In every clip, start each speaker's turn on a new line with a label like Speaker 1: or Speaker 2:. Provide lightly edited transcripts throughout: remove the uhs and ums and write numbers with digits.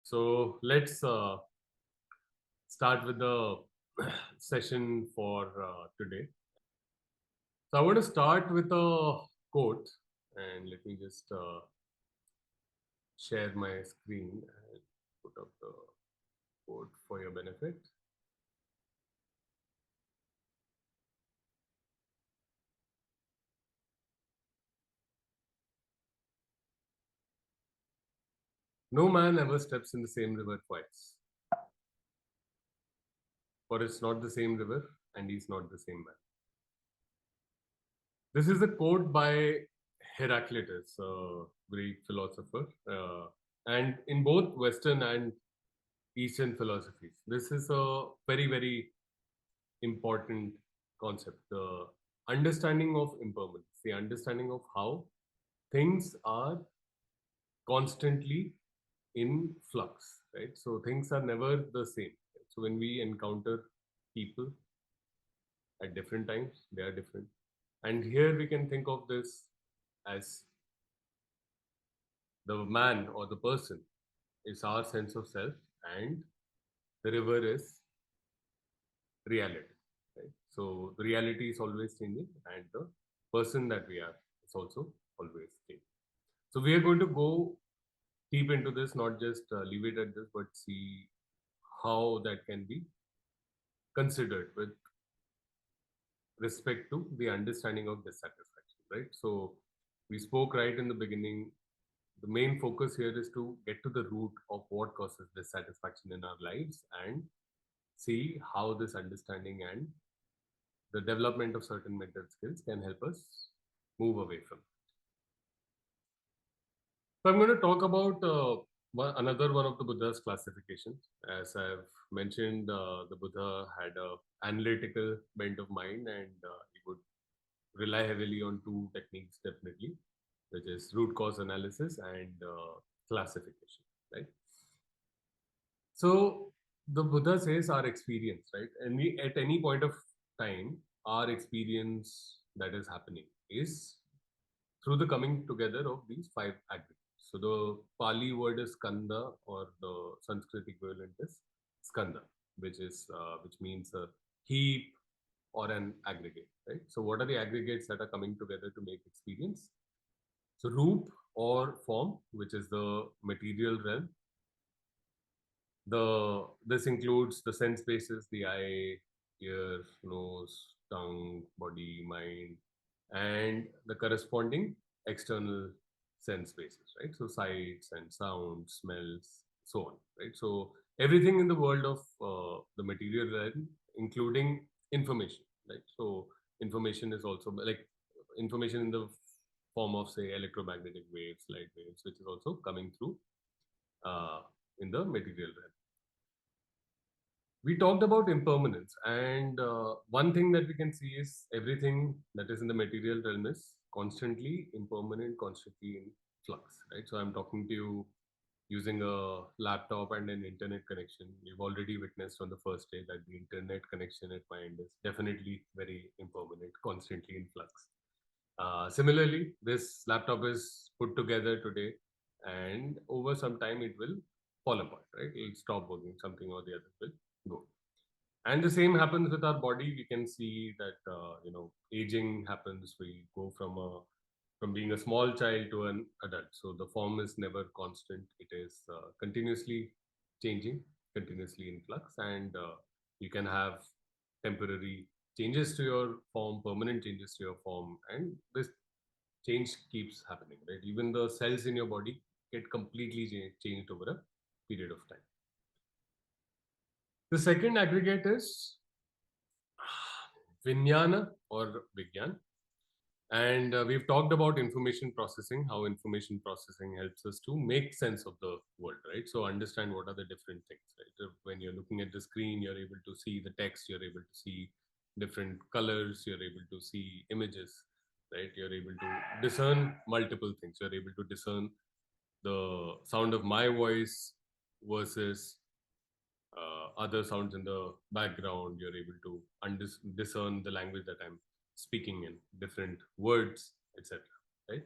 Speaker 1: So let's start with the session for today. So I want to start with a quote, and let me just share my screen and put up the quote for your benefit. No man ever steps in the same river twice, for it's not the same river, and he's not the same man. This is a quote by Heraclitus, a Greek philosopher, and in both Western and Eastern philosophies. This is a very, very important concept. The understanding of impermanence, the understanding of how things are constantly in flux, right? So things are never the same. So when we encounter people at different times, they are different. And here we can think of this as the man or the person is our sense of self, and the river is reality, right? So the reality is always changing, and the person that we are is also always changing. So we are going to go deep into this, not just leave it at this, but see how that can be considered with respect to the understanding of dissatisfaction, right? So we spoke right in the beginning. The main focus here is to get to the root of what causes dissatisfaction in our lives and see how this understanding and the development of certain mental skills can help us move away from it. So I'm going to talk about another one of the Buddha's classifications. As I've mentioned, the Buddha had a analytical bent of mind, and he would rely heavily on two techniques, definitely, which is root cause analysis and classification, right? So the Buddha says our experience, right? And we, at any point of time, our experience that is happening is through the coming together of these five aggregates. So the Pali word is skanda, or the Sanskrit equivalent is skanda, which means a heap or an aggregate, right? So what are the aggregates that are coming together to make experience? So roop or form, which is the material realm. This includes the sense bases, the eye, ear, nose, tongue, body, mind, and the corresponding external sense bases, right? So sights and sounds, smells, so on, right? So everything in the world of the material realm, including information, right? So information is also like information in the form of, say, electromagnetic waves, light waves, which is also coming through uh, in the material realm. We talked about impermanence, and one thing that we can see is everything that is in the material realm is constantly impermanent, constantly in flux, right? So I'm talking to you using a laptop and an internet connection. You've already witnessed on the first day that the internet connection at my end is definitely very impermanent, constantly in flux. Similarly, this laptop is put together today, and over some time it will fall apart, right? It'll stop working, something or the other will go. And the same happens with our body. We can see that aging happens. We go from being a small child to an adult. So the form is never constant. It is continuously changing, continuously in flux, and you can have temporary changes to your form, permanent changes to your form, and this change keeps happening, right? Even the cells in your body get completely changed over a period of time. The second aggregate is Vijnana or Vigyan. And we've talked about information processing, how information processing helps us to make sense of the world, right? So understand what are the different things, right? When you're looking at the screen, you're able to see the text, you're able to see different colors, you're able to see images, right? You're able to discern multiple things. You're able to discern the sound of my voice versus other sounds in the background. You're able to discern the language that I'm speaking in, different words, etc. Right?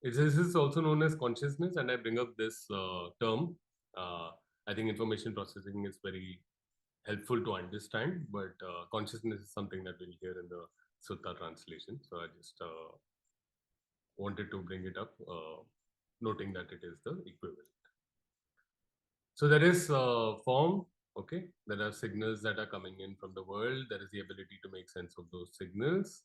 Speaker 1: This is also known as consciousness, and I bring up this term uh, I think information processing is very helpful to understand, but consciousness is something that we'll hear in the sutta translation. So I just wanted to bring it up, noting that it is the equivalent. So there is form, okay? There are signals that are coming in from the world. There is the ability to make sense of those signals.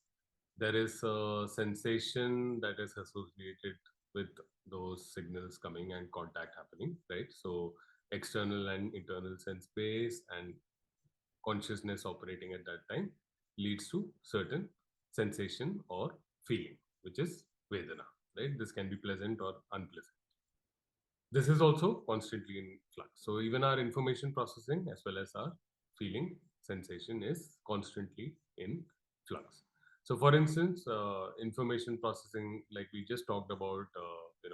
Speaker 1: There is a sensation that is associated with those signals coming and contact happening, right? So external and internal sense base and consciousness operating at that time leads to certain sensation or feeling, which is Vedana, right? This can be pleasant or unpleasant. This is also constantly in flux. So even our information processing as well as our feeling sensation is constantly in flux. So for instance, information processing, like we just talked about, if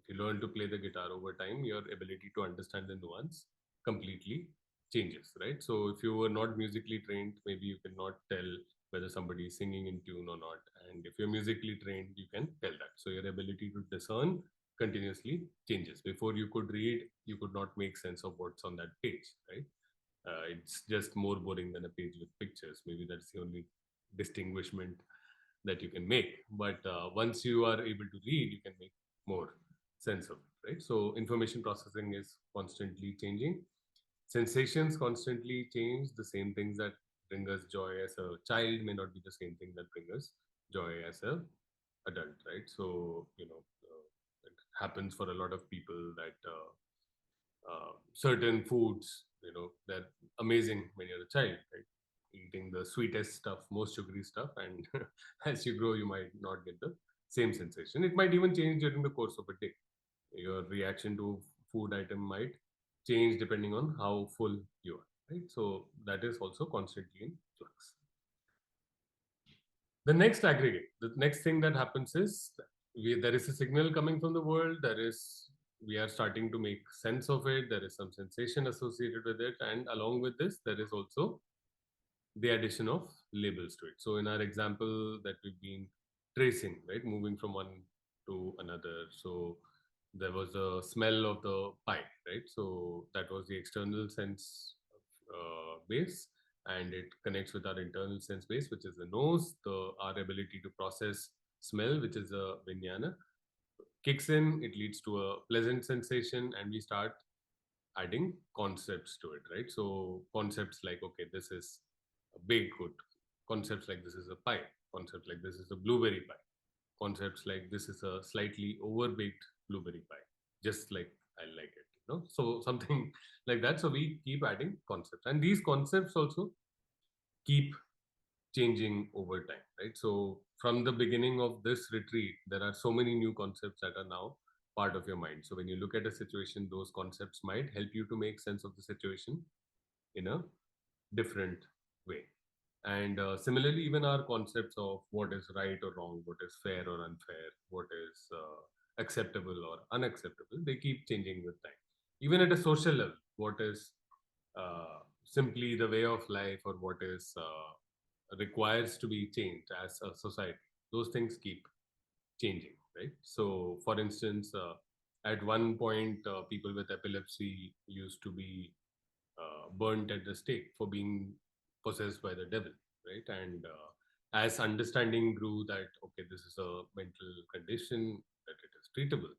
Speaker 1: you learn to play the guitar over time, your ability to understand the nuance completely changes, right? So if you were not musically trained, maybe you cannot tell whether somebody is singing in tune or not. And if you're musically trained, you can tell that. So your ability to discern continuously changes. Before you could read, you could not make sense of what's on that page, right? It's just more boring than a page with pictures. Maybe that's the only distinguishment that you can make. But once you are able to read, you can make more sense of it, right? So information processing is constantly changing. Sensations constantly change. The same things that bring us joy as a child may not be the same thing that bring us joy as a adult, right? So it happens for a lot of people that certain foods, they're amazing when you're a child, right? Eating the sweetest stuff, most sugary stuff, and as you grow, you might not get the same sensation. It might even change during the course of a day. Your reaction to food item might change depending on how full you are, right? So that is also constantly in flux. The next aggregate, the next thing that happens is there is a signal coming from the world. We are starting to make sense of it. There is some sensation associated with it, and along with this, there is also the addition of labels to it. So in our example that we've been tracing, right, moving from one to another. So there was a smell of the pie, right? So that was the external sense base, and it connects with our internal sense base, which is the nose. Our ability to process smell, which is a vijnana, kicks in. It leads to a pleasant sensation, and we start adding concepts to it, right? So concepts like, okay, this is a baked good. Concepts like this is a pie. Concepts like this is a blueberry pie. Concepts like this is a slightly overbaked blueberry pie, just like I like it. So something like that. So we keep adding concepts, and these concepts also keep changing over time, right? So from the beginning of this retreat, there are so many new concepts that are now part of your mind. So when you look at a situation, those concepts might help you to make sense of the situation in a different way. And similarly, even our concepts of what is right or wrong, what is fair or unfair, what is acceptable or unacceptable, they keep changing with time. Even at a social level, what is simply the way of life or what is requires to be changed as a society, those things keep changing, right? So, for instance, at one point, people with epilepsy used to be burnt at the stake for being possessed by the devil, right? And as understanding grew that, okay, this is a mental condition, that it is treatable,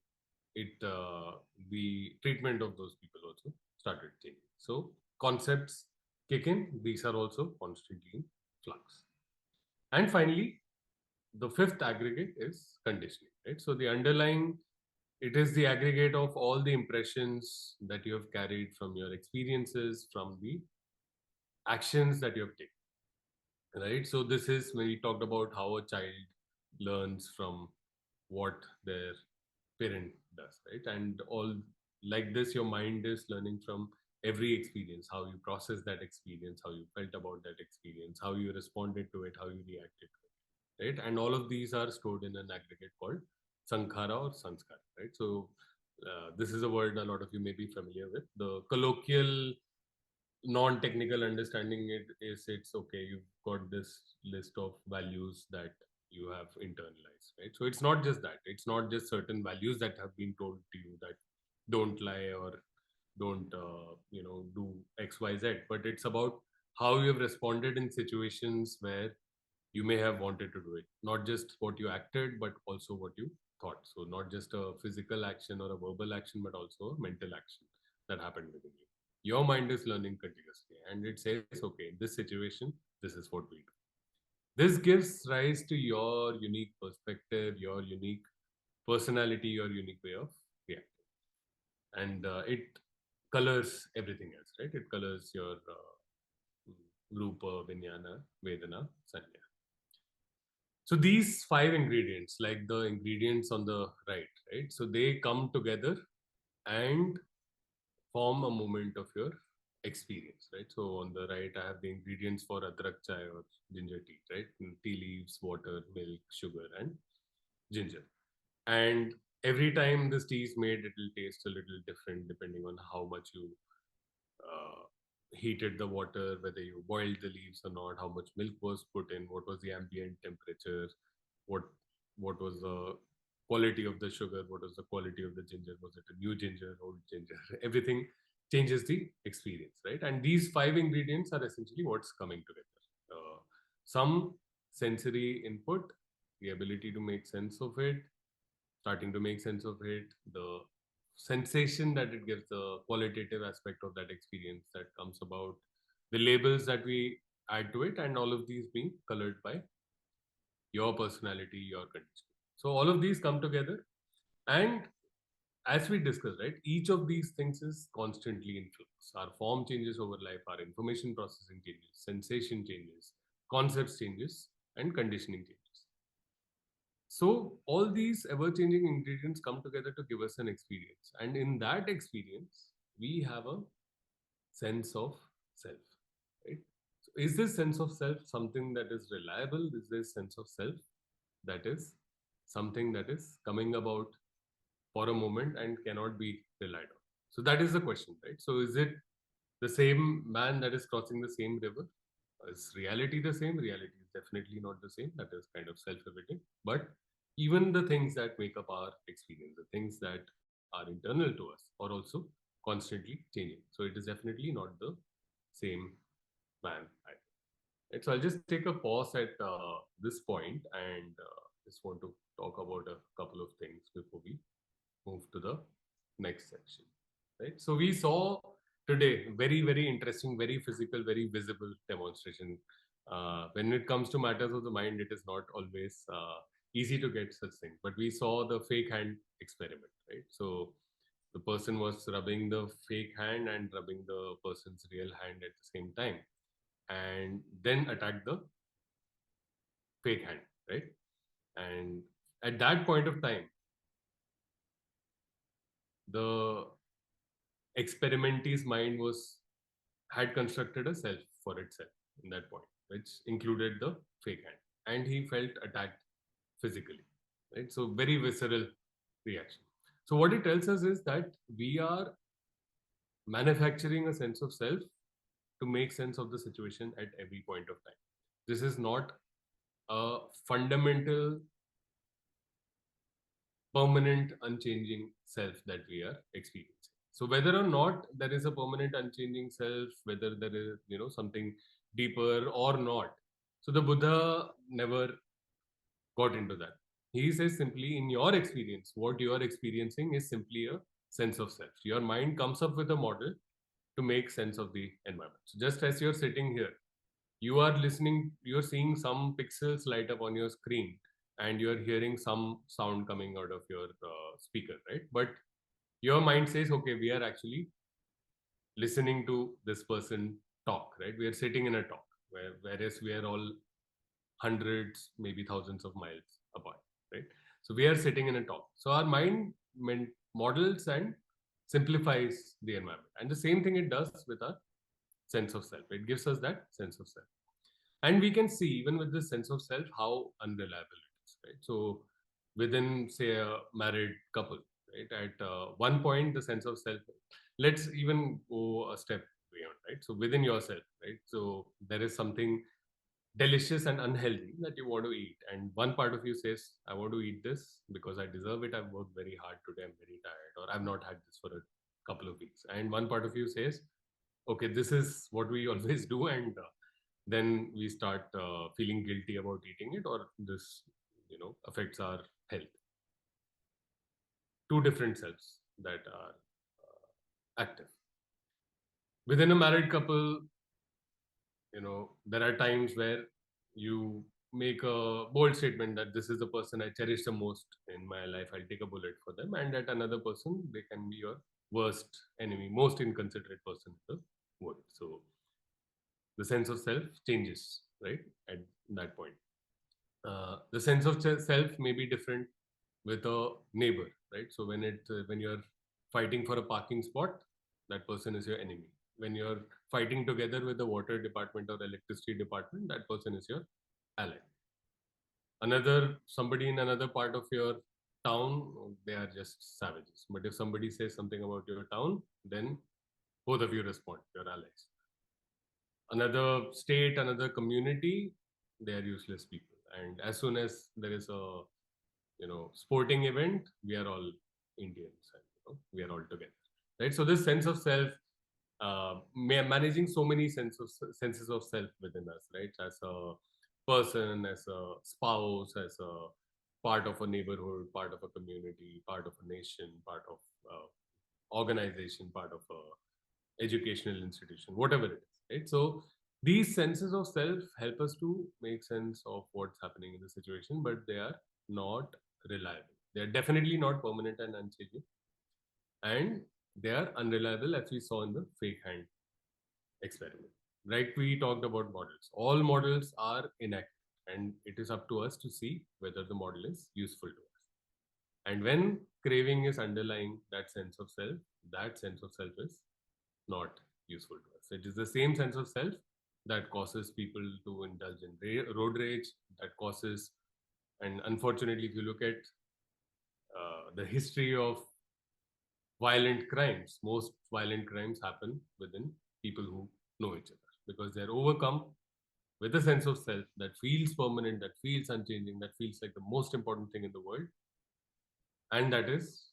Speaker 1: the treatment of those people also started changing. So concepts kick in, these are also constantly in flux. And finally, the fifth aggregate is conditioning, right? So the underlying, it is the aggregate of all the impressions that you have carried from your experiences, from the actions that you have taken, right? So this is when we talked about how a child learns from what their parent does, right? And all like this, your mind is learning from every experience, how you process that experience, how you felt about that experience, how you responded to it, how you reacted to it, right? And all of these are stored in an aggregate called sankhara or sanskara, right? So this is a word a lot of you may be familiar with. The colloquial non-technical understanding it is, it's okay, you've got this list of values that you have internalized, right? So it's not just that, it's not just certain values that have been told to you that don't lie or don't do XYZ, but it's about how you have responded in situations where you may have wanted to do it, not just what you acted but also what you thought. So not just a physical action or a verbal action, but also a mental action that happened within you. Your mind is learning continuously and it says, okay, in this situation, this is what we do. This gives rise to your unique perspective, your unique personality, your unique way of reacting. And it colors everything else, right? It colors your Rupa, Vijnana, Vedana, Sanya. So these five ingredients, like the ingredients on the right? So they come together and form a moment of your experience, right? So on the right, I have the ingredients for adrak chai or ginger tea, right? Tea leaves, water, milk, sugar, and ginger. And every time this tea is made, it will taste a little different depending on how much you uh, heated the water, whether you boiled the leaves or not, how much milk was put in, what was the ambient temperature, what what was the quality of the sugar, what was the quality of the ginger, was it a new ginger, old ginger? Everything changes the experience, right? And these five ingredients are essentially what's coming together. Some sensory input, the ability to make sense of it, starting to make sense of it, the sensation that it gives, the qualitative aspect of that experience that comes about, the labels that we add to it, and all of these being colored by your personality, your condition. So all of these come together, and as we discussed, right, each of these things is constantly in flux. Our form changes over life, our information processing changes, sensation changes, concepts changes, and conditioning changes. So all these ever-changing ingredients come together to give us an experience. And in that experience, we have a sense of self. Right? So is this sense of self something that is reliable? Is this sense of self that is something that is coming about for a moment and cannot be relied on? So that is the question, right? So is it the same man that is crossing the same river? Is reality the same? Reality is definitely not the same. That is kind of self-evident. But even the things that make up our experience, the things that are internal to us, are also constantly changing. So it is definitely not the same man. Right? So I'll just take a pause at this point and just want to talk about a couple of things before we move to the next section. Right. So we saw today very interesting, very physical, very visible demonstration. When it comes to matters of the mind, it is not always easy to get such things. But we saw the fake hand experiment, right? So the person was rubbing the fake hand and rubbing the person's real hand at the same time, and then attacked the fake hand, right? And at that point of time, the experimentee's mind was had constructed a self for itself in that point, which included the fake hand, and he felt attacked physically, right? So very visceral reaction. So what it tells us is that we are manufacturing a sense of self to make sense of the situation at every point of time. This is not a fundamental, permanent, unchanging self that we are experiencing. So whether or not there is a permanent, unchanging self, whether there is something deeper or not, so the Buddha never got into that. He says simply, in your experience, what you are experiencing is simply a sense of self. Your mind comes up with a model to make sense of the environment. So just as you're sitting here, you are listening, you're seeing some pixels light up on your screen, and you're hearing some sound coming out of your speaker, right? But your mind says, okay, we are actually listening to this person talk, right? We are sitting in a talk, whereas we are all hundreds, maybe thousands of miles apart, right? So we are sitting in a talk. So our mind models and simplifies the environment. And the same thing it does with our sense of self. It gives us that sense of self. And we can see, even with this sense of self, how unreliable it is, right? So within, say, a married couple, right, at one point, the sense of self, let's even go a step beyond, right? So within yourself, right? So there is something delicious and unhealthy that you want to eat, and one part of you says, I want to eat this because I deserve it, I've worked very hard today, I'm very tired, or I've not had this for a couple of weeks, and one part of you says, okay, this is what we always do, and then we start feeling guilty about eating it, or this affects our health. Two different selves that are active within a married couple. There are times where you make a bold statement that this is the person I cherish the most in my life, I'll take a bullet for them, and at another person they can be your worst enemy, most inconsiderate person in the world. So the sense of self changes, right, at that point. The sense of self may be different with a neighbor, right? So when you're fighting for a parking spot, that person is your enemy. When you're fighting together with the water department or electricity department, that person is your ally. Another somebody in another part of your town, they are just savages. But if somebody says something about your town, then both of you respond, your allies. Another state, another community, they are useless people. And as soon as there is a sporting event, we are all Indians, and we are all together, right? So this sense of self, managing so many senses of self within us, right? As a person, as a spouse, as a part of a neighborhood, part of a community, part of a nation, part of organization, part of a educational institution, whatever it is, right? So these senses of self help us to make sense of what's happening in the situation, but they are not reliable. They are definitely not permanent and unchanging, and they are unreliable, as we saw in the fake hand experiment. Right? We talked about models. All models are inaccurate, and it is up to us to see whether the model is useful to us. And when craving is underlying that sense of self is not useful to us. It is the same sense of self that causes people to indulge in road rage, that causes, and unfortunately, if you look at the history of violent crimes, most violent crimes happen within people who know each other because they're overcome with a sense of self that feels permanent, that feels unchanging, that feels like the most important thing in the world, and that is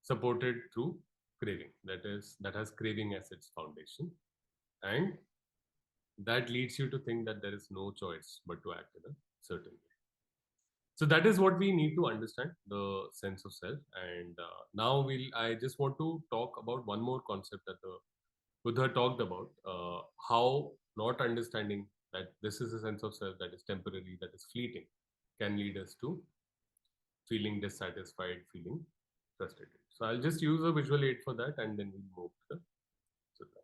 Speaker 1: supported through craving. That has craving as its foundation, and that leads you to think that there is no choice but to act in a certain way. So that is what we need to understand, the sense of self. And now I just want to talk about one more concept that the Buddha talked about, how not understanding that this is a sense of self that is temporary, that is fleeting, can lead us to feeling dissatisfied, feeling frustrated. So I'll just use a visual aid for that, and then we'll move to the sutta.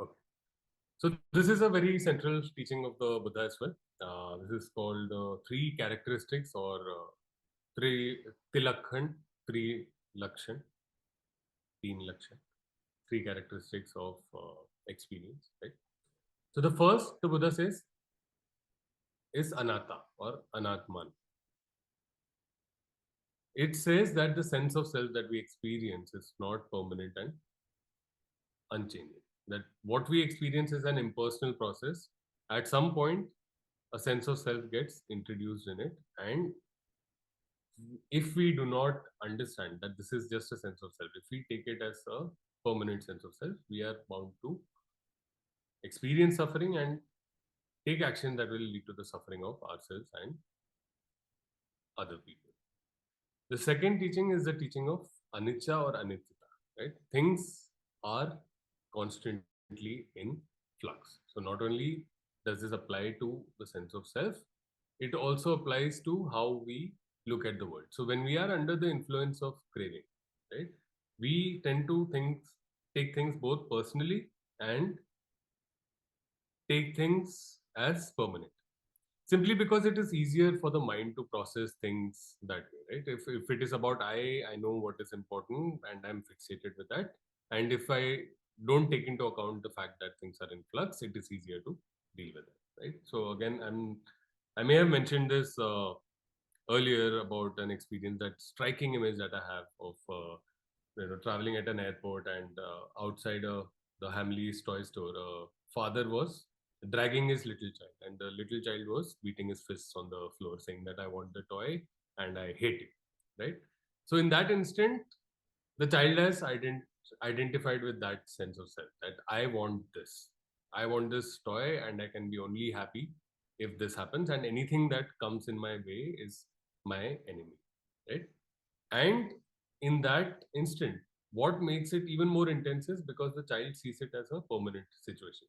Speaker 1: Okay. So this is a very central teaching of the Buddha as well. This is called three characteristics, or three tilakhan, three lakshan, teen lakshan, three characteristics of experience, right? So the first the Buddha says is anatta or anatman. It says that the sense of self that we experience is not permanent and unchanging. That what we experience is an impersonal process. At some point, a sense of self gets introduced in it, and if we do not understand that this is just a sense of self, if we take it as a permanent sense of self, we are bound to experience suffering and take action that will lead to the suffering of ourselves and other people. The second teaching is the teaching of anicca or anityata, right? Things are constantly in flux. So not only does this apply to the sense of self, it also applies to how we look at the world. So when we are under the influence of craving, right, we tend to take things both personally and take things as permanent, simply because it is easier for the mind to process things that way, right? If it is about I know what is important and I'm fixated with that, and if I don't take into account the fact that things are in flux, it is easier to deal with it, right? So again, I may have mentioned this earlier about an experience, that striking image that I have of traveling at an airport, and outside the Hamleys toy store, a father was dragging his little child, and the little child was beating his fists on the floor, saying that I want the toy and I hate it. Right. So in that instant, the child has identified with that sense of self, that I want this toy, and I can be only happy if this happens, and anything that comes in my way is my enemy. Right. And in that instant, what makes it even more intense is because the child sees it as a permanent situation.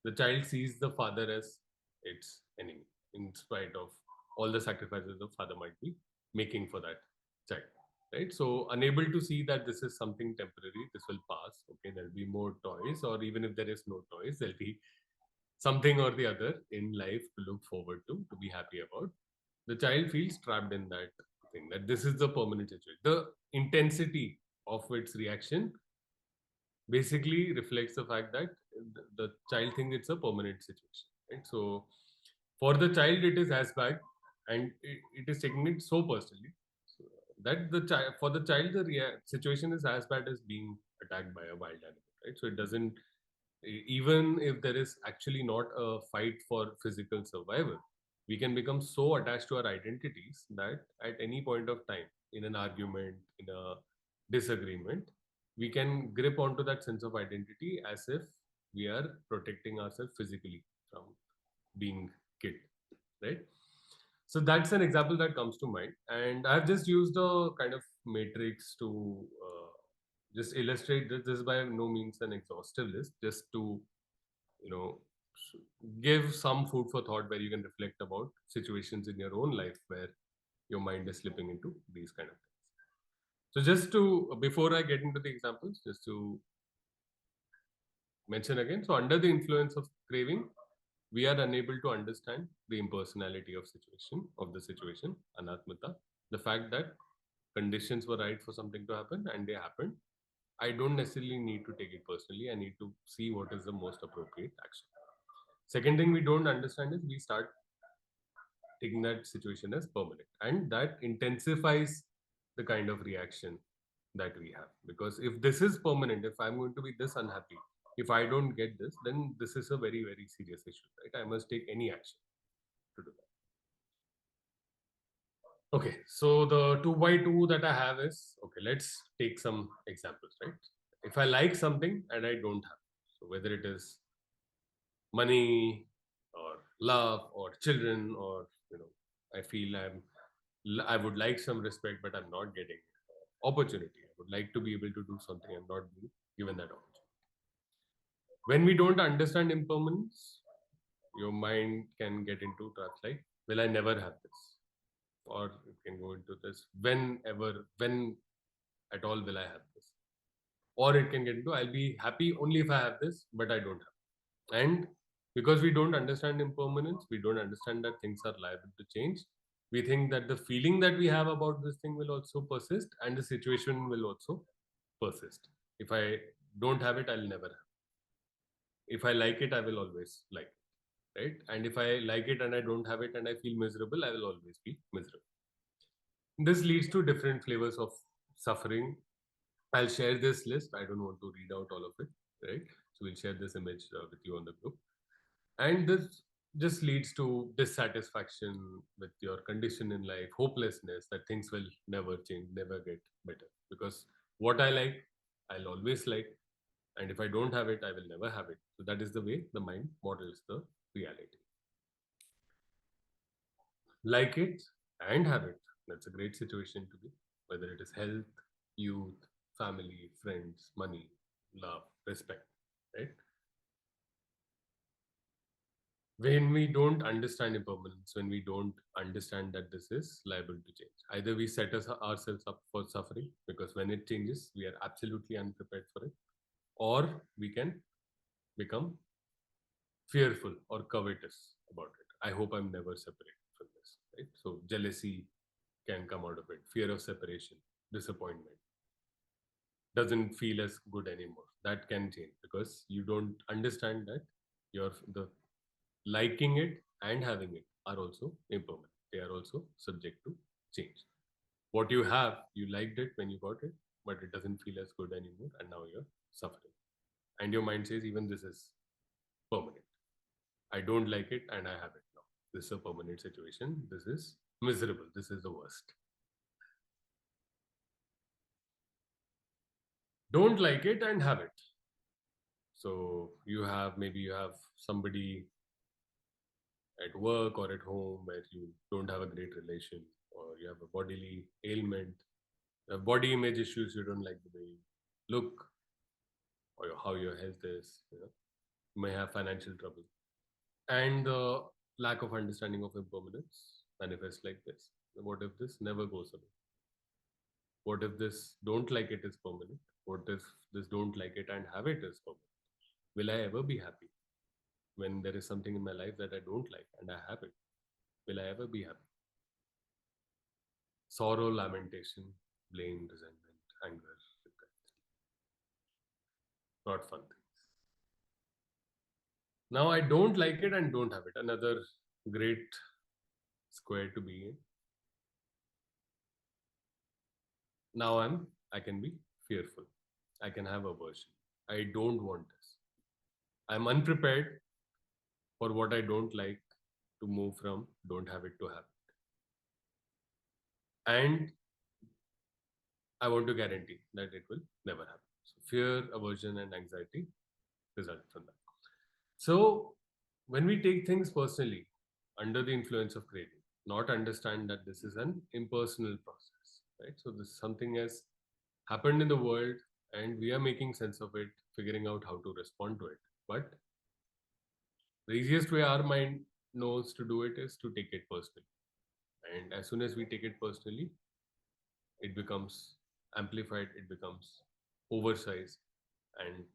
Speaker 1: The child sees the father as its enemy, in spite of all the sacrifices the father might be making for that child. Right? So, unable to see that this is something temporary, this will pass. Okay, there'll be more toys, or even if there is no toys, there'll be something or the other in life to look forward to be happy about. The child feels trapped in that thing, that this is the permanent situation. The intensity of its reaction basically reflects the fact that the child thinks it's a permanent situation, right? So for the child it is as bad, and it is taking it so personally, so that the child, for the child, the situation is as bad as being attacked by a wild animal, right? So it doesn't, even if there is actually not a fight for physical survival, we can become so attached to our identities that at any point of time, in an argument, in a disagreement, we can grip onto that sense of identity as if we are protecting ourselves physically from being killed, right? So that's an example that comes to mind, and I've just used a kind of matrix to just illustrate that. This is by no means an exhaustive list, just to, you know, give some food for thought where you can reflect about situations in your own life where your mind is slipping into these kind of things. So just to, before I get into the examples, just to mention again, so under the influence of craving, we are unable to understand the impersonality of the situation, anatmata, the fact that conditions were right for something to happen and they happened. I don't necessarily need to take it personally. I need to see what is the most appropriate action. Second thing we don't understand is we start taking that situation as permanent, and that intensifies the kind of reaction that we have. Because if this is permanent, if I'm going to be this unhappy, if I don't get this, then this is a very, very serious issue, right? I must take any action to do that. Okay, so the 2 by 2 that I have is, okay, let's take some examples, right? If I like something and I don't have, so whether it is money or love or children, or, I feel I would like some respect, but I'm not getting opportunity. I would like to be able to do something, I'm not being given that opportunity. When we don't understand impermanence, your mind can get into traps like, will I never have this? Or it can go into this, when at all will I have this? Or it can get into, I'll be happy only if I have this, but I don't have. And because we don't understand impermanence, we don't understand that things are liable to change. We think that the feeling that we have about this thing will also persist, and the situation will also persist. If I don't have it, I'll never have. If I like it, I will always like it, right? And if I like it and I don't have it and I feel miserable, I will always be miserable. This leads to different flavors of suffering. I'll share this list. I don't want to read out all of it, right? So we'll share this image with you on the group. And this just leads to dissatisfaction with your condition in life, hopelessness that things will never change, never get better. Because what I like, I'll always like. And if I don't have it, I will never have it. So that is the way the mind models the reality. Like it and have it. That's a great situation to be, whether it is health, youth, family, friends, money, love, respect, right? When we don't understand impermanence, when we don't understand that this is liable to change, either we set ourselves up for suffering because when it changes, we are absolutely unprepared for it, or we can become fearful or covetous about it. I hope I'm never separated from this, right? So jealousy can come out of it, fear of separation, disappointment doesn't feel as good anymore. That can change because you don't understand that the liking it and having it are also impermanent. They are also subject to change. What you have, you liked it when you got it, but it doesn't feel as good anymore, and now you're suffering. And your mind says, even this is permanent. I don't like it and I have it now. This is a permanent situation. This is miserable. This is the worst. Don't like it and have it. So maybe you have somebody at work or at home where you don't have a great relation, or you have a bodily ailment, body image issues, you don't like the way you look, or how your health is, you may have financial trouble. And the lack of understanding of impermanence manifests like this. What if this never goes away? What if this don't like it is permanent? What if this don't like it and have it is permanent? Will I ever be happy when there is something in my life that I don't like and I have it? Will I ever be happy? Sorrow, lamentation, blame, resentment, anger, regret. Not fun things. Now I don't like it and don't have it. Another great square to be in. Now I can be fearful. I can have aversion. I don't want this. I'm unprepared for what I don't like to move from don't have it to have it. And I want to guarantee that it will never happen. So fear, aversion, and anxiety result from that. So when we take things personally under the influence of craving, not understand that this is an impersonal process, right? So this something has happened in the world and we are making sense of it, figuring out how to respond to it. But the easiest way our mind knows to do it is to take it personally. And as soon as we take it personally, it becomes amplified, it becomes oversized. And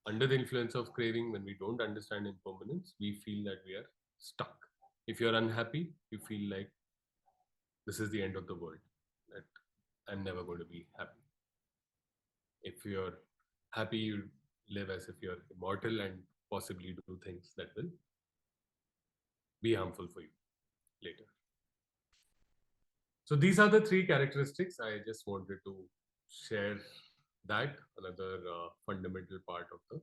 Speaker 1: under the influence of craving, when we don't understand impermanence, we feel that we are stuck. If you're unhappy, you feel like this is the end of the world, that I'm never going to be happy. If you're happy, you live as if you're immortal and possibly do things that will be harmful for you later. So these are the three characteristics. I just wanted to share that, another fundamental part of the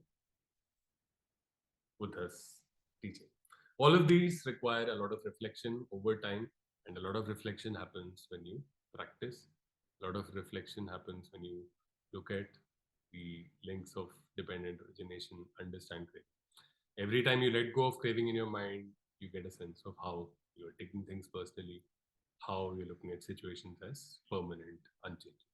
Speaker 1: Buddha's teaching. All of these require a lot of reflection over time, and a lot of reflection happens when you practice. A lot of reflection happens when you look at the links of dependent origination, understand craving. Every time you let go of craving in your mind, you get a sense of how you're taking things personally, how you're looking at situations as permanent, unchanging.